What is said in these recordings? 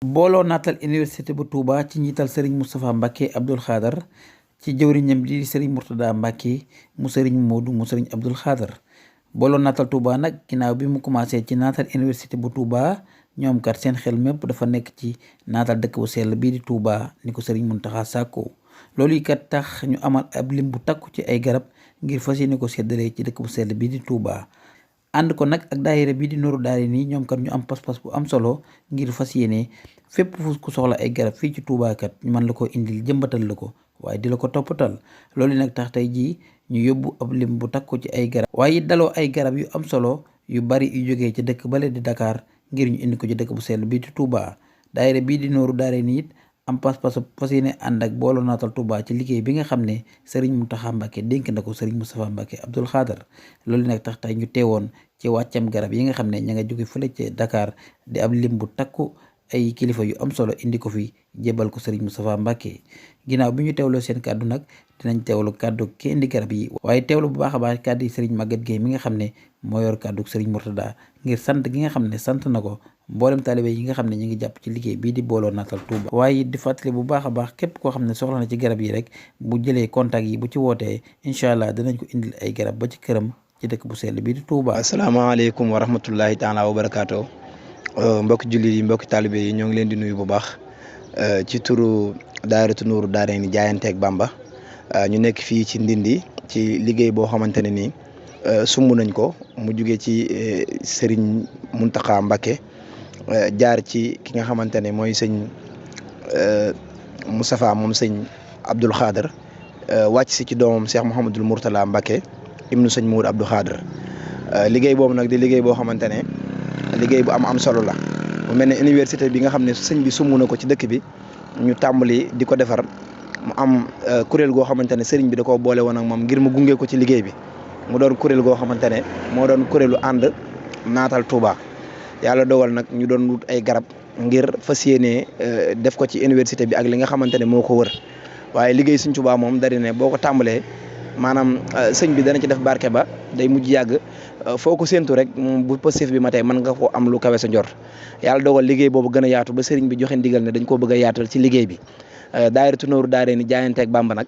booloo naatal université bu Touba ci njiital Serigne Moustapha Mbacke Abdoul Khadr ci jëwriñam di Serigne Mourtada Mbacke mu Serigne Modou mu Serigne Abdoul Khadr booloo naatal Touba nag ginnaaw bi mu commencé ci naatal université bu Touba ñoom kat seen xel mépp dafa nekk ci naatal dëkk bu sell bii di Touba ni ko Serigne Mountakha sàkko loolu yi kat tax ñu amal ab lim bu takku ci ay garab ngir fas yéene ko séddale ci dëkk bu sell bii di Touba. ànd ko nag ak daayira bii di Nooru Daarayni ñoom kat ñu am pas-pas bu am solo ngir fas yéene fépp fu ku soxla ay garab fii ci Touba kat ñu mën la ko indil jëmbatal la ko waaye di la ko toppatal loolu nag tax tey jii ñu yóbbu ab lim bu takku ci ay garab waaye daloo ay garab yu am solo yu bari yu jógee ci dëkk bale di Dakar ngir ñu indi ko ci dëkk bu sell bii di Touba. daayira bii di Nooru Daarayni it am pas-pas fas yéene ànd ak booloo naatal Touba ci liggéey bi nga xam ne Serigne Mountakha Mbacké dénk na ko Serigne Moustapha Mbacké Abdoul Khadr loolu nag tax tey ñu teewoon ci wàccam garab yi nga xam ne ña nga jóge fële ci Dakar di ab lim bu takku ay kilifa yu am solo indi ko fi jébal ko Serigne Moustapha Mbacké ginnaaw bi ñu teewloo seen kàddu nag dinañ teewlu kàddu ki indi garab yi waaye teewlu bu baax a baax kàddu yi Serigne Maguette Gueye mi nga xam ne moo yor kàddu Serigne Mourtada ngir sant gi nga xam ne sant na ko mboolem taalibe yi nga xam ne ñu ngi jàpp ci liggéey bii di booloo naatal Touba waaye di fàttali bu baax a baax képp koo xam ne soxla na ci garab yi rek bu jëlee contact yi bu ci wootee incha allah dinañ ko indil ay garab ba ci këram ci dëkk bu sell bii di Touba. asalaamaaleykum wa rahmatullahi taala wa barakaatu mbokki jullit yi mbokki taalibe yi ñoo ngi leen di nuyu bu baax ci turu daayiratu Nooru Daarayni jaayanteeg Bamba ñu nekk fii ci Ndindi ci liggéey boo xamante ne nii sumb nañ ko mu jugee ci Serigne Mountakha Mbacké jaar ci ki nga xamante ne mooy sëñ Moustapha moom sëñ Abdoul Khadr wàcc si ci doomam Cheikh Mouhamadul Mourtala Mbacké ibnu sëñ Mour Abdou Khadr liggéey boobu nag di liggéey boo xamante ne liggéey bu am solo la mu mel ne université bi nga xam ne sëñ bi sumb na ko ci dëkk bi ñu tàmbali di ko defar mu am kuréel goo xamante ne sëriñ bi da koo boole woon ak moom ngir mu gunge ko ci liggéey bi mu doon kuréel goo xamante ne moo doon kuréelu ànd naatal Touba yàlla dogal nag ñu doon wut ay garab ngir fas yéene def ko ci université bi ak li nga xamante ne moo ko wër waaye liggéey sëñ Touba moom dari ne boo ko tàmbalee maanaam sëñ bi dana ci def barke ba day mujj yàgg foo ko séentu rek bu positif bi ma tey mën nga ko am lu kawe sa njort yàlla dogal liggéey boobu gën a yaatu ba sëriñ bi joxe ndigal ne dañ koo bëgg a yaatal ci liggéey bi daayiratu Nooru Daarayni jaayanteeg Bamba nag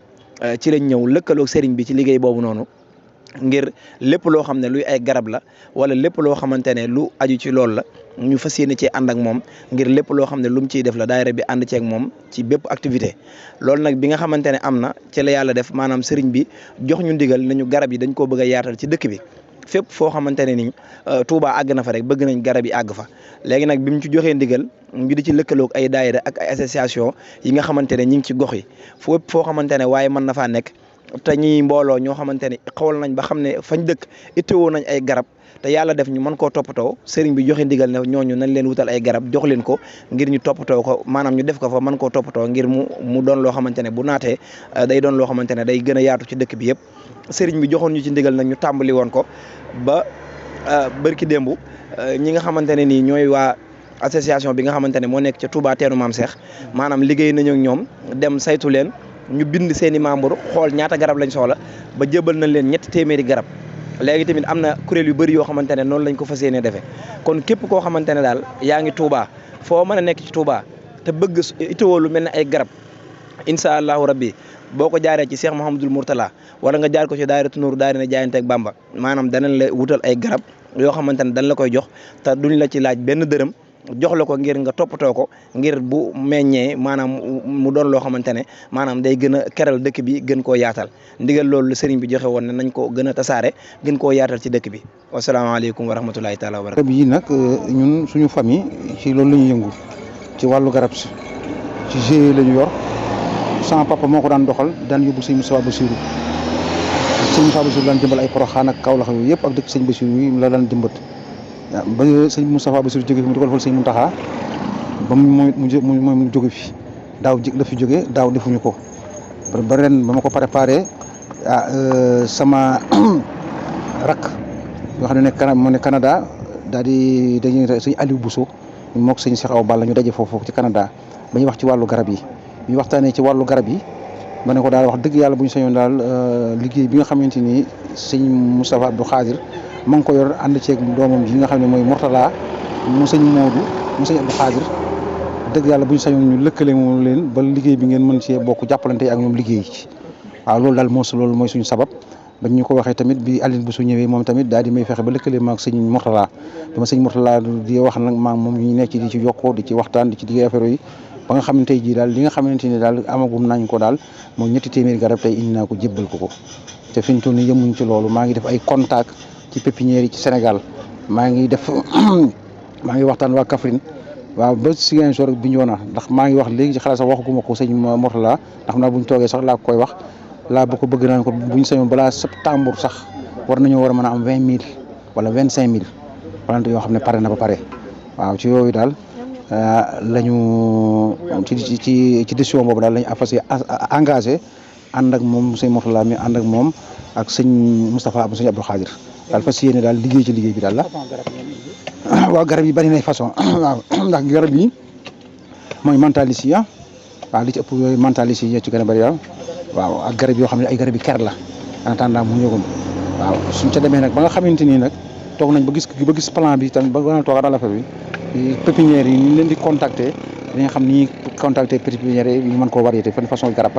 ci lañ ñëw lëkkaloog sëriñ bi ci liggéey boobu noonu ngir lépp loo xam ne luy ay garab la wala lépp loo xamante ne lu aju ci loolu la ñu fas yéene cee ànd ak moom ngir lépp loo xam ne lu mu ciy def la daayira bi ànd ceeg moom ci bépp activité loolu nag bi nga xamante ne am na ci la yàlla def maanaam sëriñ bi jox ñu ndigal nañu garab yi dañ koo bëgg a yaatal ci dëkk bi fépp foo xamante ne ni Touba àgg na fa rek bëgg nañ garab yi àgg fa léegi nag bi mu ci joxee ndigal ñu di ci lëkkaloog ay daayira ak ay association yi nga xamante ne ñi ngi ci gox yi fépp foo xamante ne waaye mën na faa nekk te ñi mbooloo ñoo xamante ne xawal nañ ba xam ne fañ dëkk ittewoo nañ ay garab te yàlla def ñu mën koo toppatoo sëriñ bi joxe ndigal ne ñooñu nañ leen wutal ay garab jox leen ko ngir ñu toppatoo ko maanaam ñu def ko fa mën koo toppatoo ngir mu doon loo xamante ne bu naatee day doon loo xamante ne day gën a yaatu ci dëkk bi yëpp sëriñ bi joxoon ñu ci ndigal nag ñu tàmbali woon ko ba bërki démb ñi nga xamante ne nii ñooy waa association bi nga xamante ne moo nekk ca Touba teenu Maam Cheikh maanaam liggéey nañu ak ñoom dem saytu leen ñu bind seen i membre xool ñaata garab lañ soxla ba jëbal nañ leen 3 téeméeri garab léegi tamit am na kuréel yu bëri yoo xamante ne noonu lañ ko fas yéene defee kon képp koo xamante ne daal yaa ngi Touba foo mën a nekk ci Touba te bëgg itoo lu mel ne ay garab incha allahu rabbi boo ko jaaree ci Cheikh Mouhamadul Mourtala wala nga jaar ko ci daayiratu Nooru Daarayni jaayanteeg Bamba maanaam danañ la wutal ay garab yoo xamante ne dañ la koy jox te duñ la ci laaj benn dërëm jox la ko ngir nga toppatoo ko ngir bu meññee maanaam mu doon loo xamante ne maanaam day gën a keral dëkk bi gën koo yaatal ndigal loolu sëriñ bi joxe woon ne nañ ko gën a tasaare gën koo yaatal ci dëkk bi wasalaamaaleykum wa rahmatulahi taala wa barakatu. garab yi nag ñun suñu famille ci loolu la ñuy yëngu ci wàllu garab si ci GIE la ñu yor sama papa moo ko daan doxal daan yóbbu sëñ Moustapha Bassirou sëñ Moustapha Bassirou daan jëmbal ay Porokhane ak Kaolack yooyu yëpp ak dëkk sëñ Bassirou yi la daan jëmbat ba sëñ Moustapha Bassirou jóge fi mu di ko defal sëñ Mountakha ba mu jóge fi daaw la fi jóge daaw defuñu ko ba ren ba ma ko préparé sama rak yoo xam ne moo ne Canada daal di dañuy sëñ Aliou Bousso mook sëñ Cheikh Awa Balla ñu daje foofu ci Canada ba ñuy wax ci wàllu garab yi ñu waxtaanee ci wàllu garab yi ma ne ko daal wax dëgg yàlla bu ñu sañoon daal liggéey bi nga xamante ni sëñ Moustapha Abdou Khadr ma ngi ko yor ànd ceeg doomam ji nga xam ne mooy Mourtala mu sëñ Modou mu sëñ Abdou Khadr dëgg yàlla bu ñu sañoon ñu lëkkale moom leen ba liggéey bi ngeen mën cee bokk jàppalante ak ñoom liggéey ci waaw loolu daal loolu mooy suñu sabab bañ ñu ko waxee tamit bi Aline bu su ñëwee moom tamit daal di may fexe ba lëkkale maag sëñ Mourtala dama sëñ Mourtala di wax nag maag moom ñu nekk di ci yokkoo di ci waxtaan di ci liggéey affaire yi ba nga xam ne tey jii daal li nga xamante ni daal amagum nañ ko daal mooy 3 téeméeri garab tey indi naa ko jébbal ko te fi ñu toll nii yemuñ ci loolu maa ngi def ay contact ci pépinière yi ci Sénégal maa ngi waxtaan waa Kaffrine waaw ba Ziguinchor bi Bignona ndax maa ngi wax léegi ci xalaat sax waxaguma ko sëñ Mourtala ndax xam naa buñ toogee sax laa koy wax laa ba ko bëgg naan ko buñ sañoon balaa septembre sax war nañoo war a mën a am 20 000 wala 25 000 plante yoo xam ne pare na ba pare waaw ci yooyu daal lañu ci décision boobu daal lañu fas engagé ànd ak moom sëñ Mourtala mi ànd ak moom ak sëñ Moustapha Abou sëñ Abdou Khadir daal fas yéene daal liggéey ci liggéey bi daal la waaw garab yi bari nay façon waaw ndax garab yi mooy mentalicia waaw li ci ëpp yooyu mentalicia ci gën a bari waaw ak garab yoo xam ne ay garab yi ker la en attendant mu ñëwagum waaw suñ ca demee nag ba nga xamante ni nag toog nañ ba gis plan bi tamit ba nga toog daal affaire bi pépinière yi ñu leen di contacter li nga xam ni contacter pépinière yi ñu mën koo variété ban façon garab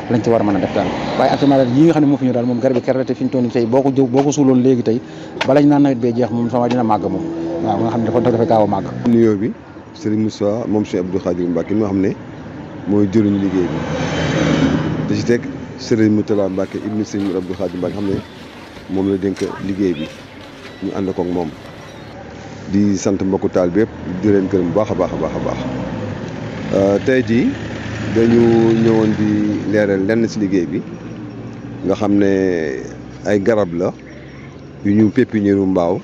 lañ ci war a mën a def daal waaye actuellement daal yi nga xam ne moo fi ñëw daal moom garab yi ker la te fi ñu toll nii tey boo ko suuloon léegi tey balañ naan nawet bee jeex moom sama dina màgg moom waaw nga xam ne dafa gaaw a màgg. nuyoo bi Serigne Moussa moom Cheikh Abdou Khadir Mbacke mi nga xam ne mooy jëriñ liggéey bi da ci teg Serigne Moutala Mbacke ibnu Serigne Abdou Khadir Mbacke xam ne moom la dénk liggéey bi ñu ànd ko ak moom di sant mbokku taal bi yëpp di leen gërëm bu baax a baax a baax a baax tey jii dañu ñëwoon di leeral lenn ci liggéey bi nga xam ne ay garab la yu ñu pépinière mbaaw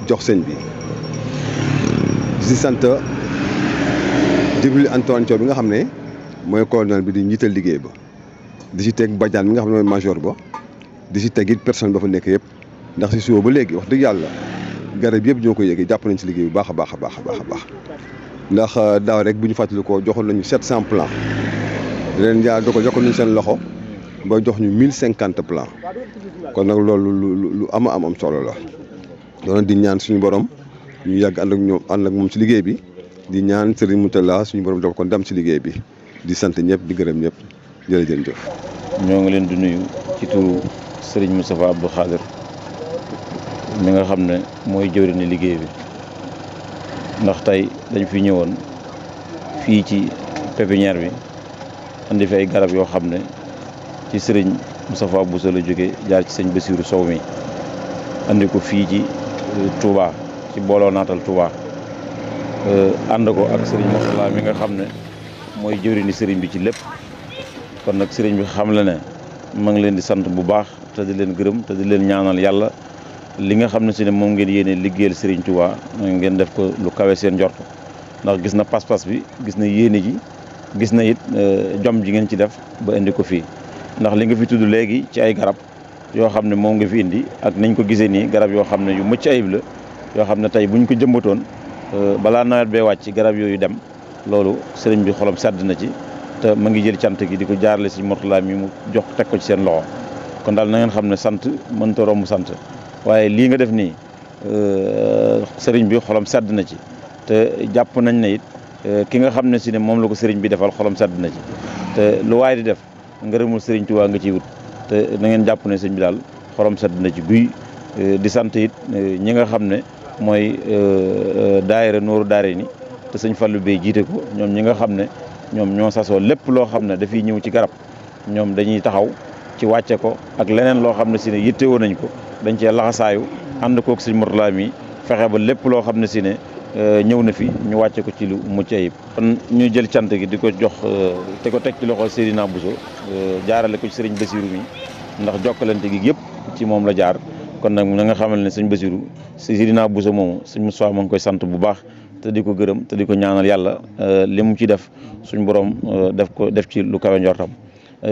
jox sëñ bi di sant Djibril Antoine Thiaw bi nga xam ne mooy colonel bi di njiital liggéey ba di ci teg Badiane bi nga xam ne mooy major ba di ci teg it personne ba fa nekk yëpp ndax ci suba ba léegi wax dëgg yàlla garab yëpp ñoo ko yéegee jàpp nañ ci liggéey bu baax a baax a baax a baax a baax ndax daaw rek bu ñu fàttali ko joxoon nañu 700 plans leen yaa do ko joxoon nañu seen loxo ba jox ñu 1050 plans kon nag loolu lu am solo la doon di ñaan suñu borom ñu yàgg ànd ak moom ci liggéey bi di ñaan Serigne Moutalla suñu borom dafa ko dem ci liggéey bi di sant ñëpp di gërëm ñëpp jërëjëf. ñoo ngi leen di nuyu ci turu Serigne Moustapha Abdou Khadir mi nga xam ne mooy jëwriñu liggéey bi ndax tey dañ fi ñëwoon fii ci pépinière bi andi fi ay garab yoo xam ne ci Serigne Moustapha Bousso la jóge jaar ci sëñ Bassirou Sow mi andi ko fii ci Touba ci booloo naatal Touba ànd ko ak Serigne Mourtala mi nga xam ne mooy jëwriñu Serigne bi ci lépp kon nag Serigne bi xam la ne ma ngi leen di sant bu baax te di leen gërëm te di leen ñaanal yàlla li nga xam ne si ne moom ngeen yéene liggéeyal Serigne Touba ngeen def ko lu kawe seen njort ndax gis na pas-pas bi gis na yéene ji gis na it jom ji ngeen ci def ba indi ko fii ndax li nga fi tudd léegi ci ay garab yoo xam ne moom nga fi indi ak nañ ko gisee nii garab yoo xam ne yu mucc ayib la yoo xam ne tey buñ ko jëmbatoon balaa nawet bee wàcc garab yooyu dem loolu sëriñ bi xolam sedd na ci te ma ngi jël cant gi di ko jaarale si Mourtala mi mu jox teg ko ci seen loxo kon daal na ngeen xam ne sant mënta romb sant waaye lii nga def nii sëriñ bi xolam sedd na ci te jàpp nañ ne it ki nga xam ne si ne moom la ko sëriñ bi defal xolam sedd na ci te lu waay di def ngërëmul sëriñ Tuubaa nga ciy wut te na ngeen jàpp ne sëriñ bi daal xolam sedd na ci guy di sant it ñi nga xam ne mooy daayira Nooru Daarayni te sëñ Fallou Bey jiite ko ñoom ñi nga xam ne ñoom ñoo sasoo lépp loo xam ne dafiy ñëw ci garab ñoom dañuy taxaw ci wàcce ko ak leneen loo xam ne si ne yittewoo nañ ko dañ cee laxasaayu ànd kook sëñ Mourtala mi fexe ba lépp loo xam ne si ne ñëw na fi ñu wàcce ko ci lu mucc ayib kon ñu jël cant gi di ko jox te ko teg ci loxo Seydina Bousso jaarale ko ci sëriñ Bassirou mi ndax jokkalante gi yëpp ci moom la jaar kon nag na nga xamal ne sëñ Bassirou Seydina Bousso moomu sëñ Moussa ma ngi koy sant bu baax te di ko gërëm te di ko ñaanal yàlla li mu ci def suñ borom def ci lu kawe njortam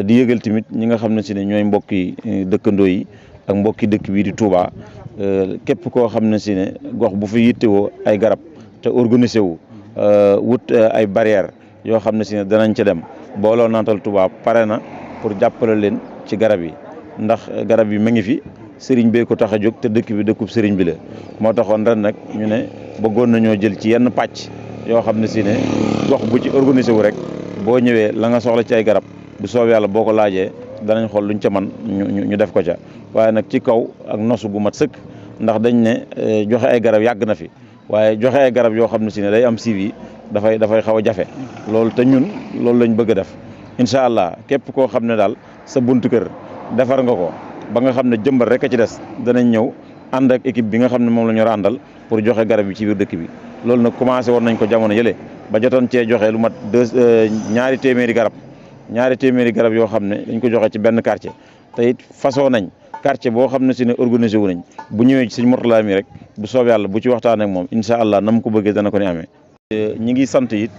di yëgal tamit ñi nga xam ne si ne ñooy mbokki dëkkandoo yi ak mbokki dëkk bii di Touba képp koo xam ne si ne gox bu fi yittewoo ay garab te organisé wu wut ay barrière yoo xam ne si ne danañ ca dem booloo naatal Touba pare na pour jàppale leen ci garab yi ndax garab yi ma ngi fi sëriñ bee ko tax a jóg te dëkk bi dëkkub sëriñ bi la moo taxoon ren nag ñu ne bëggoon nañoo jël ci yenn pàcc yoo xam ne si ne gox bu ci organisé wu rek boo ñëwee la nga soxla ci ay garab bu soobee yàlla boo ko laajee danañ xool luñ ca man ñu def ko ca waaye nag ci kaw ak nosu gu mat sëkk ndax dañ ne joxe ay garab yàgg na fi waaye joxe ay garab yoo xam ne si ne day am suivi dafay xaw a jafe loolu te ñun loolu lañ bëgg a def incha allah képp koo xam ne daal sa buntu kër defar nga ko ba nga xam ne jëmbat rek a ci des danañ ñëw ànd ak équipe bi nga xam ne moom la ñu àndal pour joxe garab yi ci biir dëkk bi loolu nag commencé woon nañ ko jamono yële ba jotoon cee joxe lu mat ñaari téeméeri garab yoo xam ne dañ ko joxe ci benn quartier te it façon nañ quartier boo xam ne si ne organisé wu nañ bu ñëwee ci sëñ Mourtala mi rek bu soobee yàlla bu ci waxtaan ak moom incha allah na mu ko bëggee dana ko ni amee. ñi ngi sant it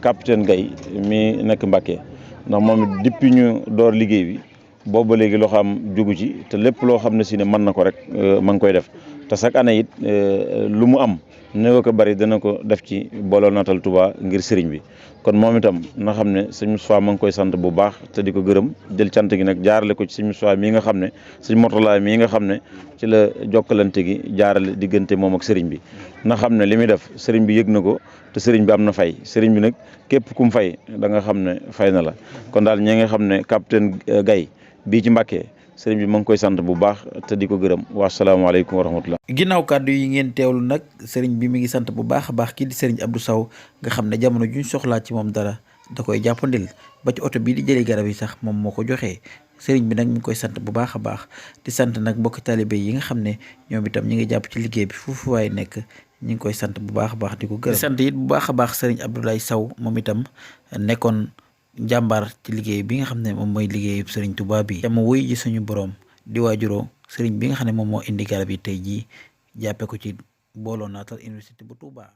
capitaine Gaye mi nekk Mbacké ndax moom it depuis ñu door liggéey bi boobu ba léegi loo xam jugu ci te lépp loo xam ne si ne mën na ko rek ma ngi koy def te chaque année it lu mu am néew ko bari dana ko def ci Booloo Naatal Touba ngir sëriñ bi kon moom itam na xam ne sëñ Moustapha ma ngi koy sant bu baax te di ko gërëm jël cant gi nag jaarale ko ci sëñ Moustapha mii nga xam ne sëñ Mourtala mii nga xam ne ci la jokkalante gi jaarale diggante moom ak sëriñ bi na xam ne li muy def sëriñ bi yëg na ko te sëriñ bi am na fay sëriñ bi nag képp kum fay da nga xam ne fay na la kon daal ñi nga xam ne capitaine Gaye bii ci Mbacké sëriñ bi ma ngi koy sant bu baax te di ko gërëm wa salaamaaleykum wa rahmatullah. ginnaaw kàddu yi ngeen teewlu nag sëriñ bi mi ngi sant bu baax a baax kii di sëriñ Abdou Sow nga xam ne jamono juñ soxlaa ci moom dara da koy jàppandil ba ci oto bii di jëli garab yi sax moom moo ko joxee sëriñ bi nag mi ngi koy sant bu baax a baax di sant nag mbokki talibé yi nga xam ne ñoom itam ñi ngi jàpp ci liggéey bi foofu waaye nekk ñi ngi koy sant bu baax a baax di ko gërëm. di sant it bu baax a baax sëriñ Abdoulaye Sow moom itam nekkoon jàmbaar ci liggéey bi nga xam ne moom mooy liggéeyu sëriñ Touba bi dama wuy ji suñu borom di waajuroo sëriñ bi nga xam ne moom moo indi garab yi tey jii jàppe ko ci Booloo Naatal université bu Touba.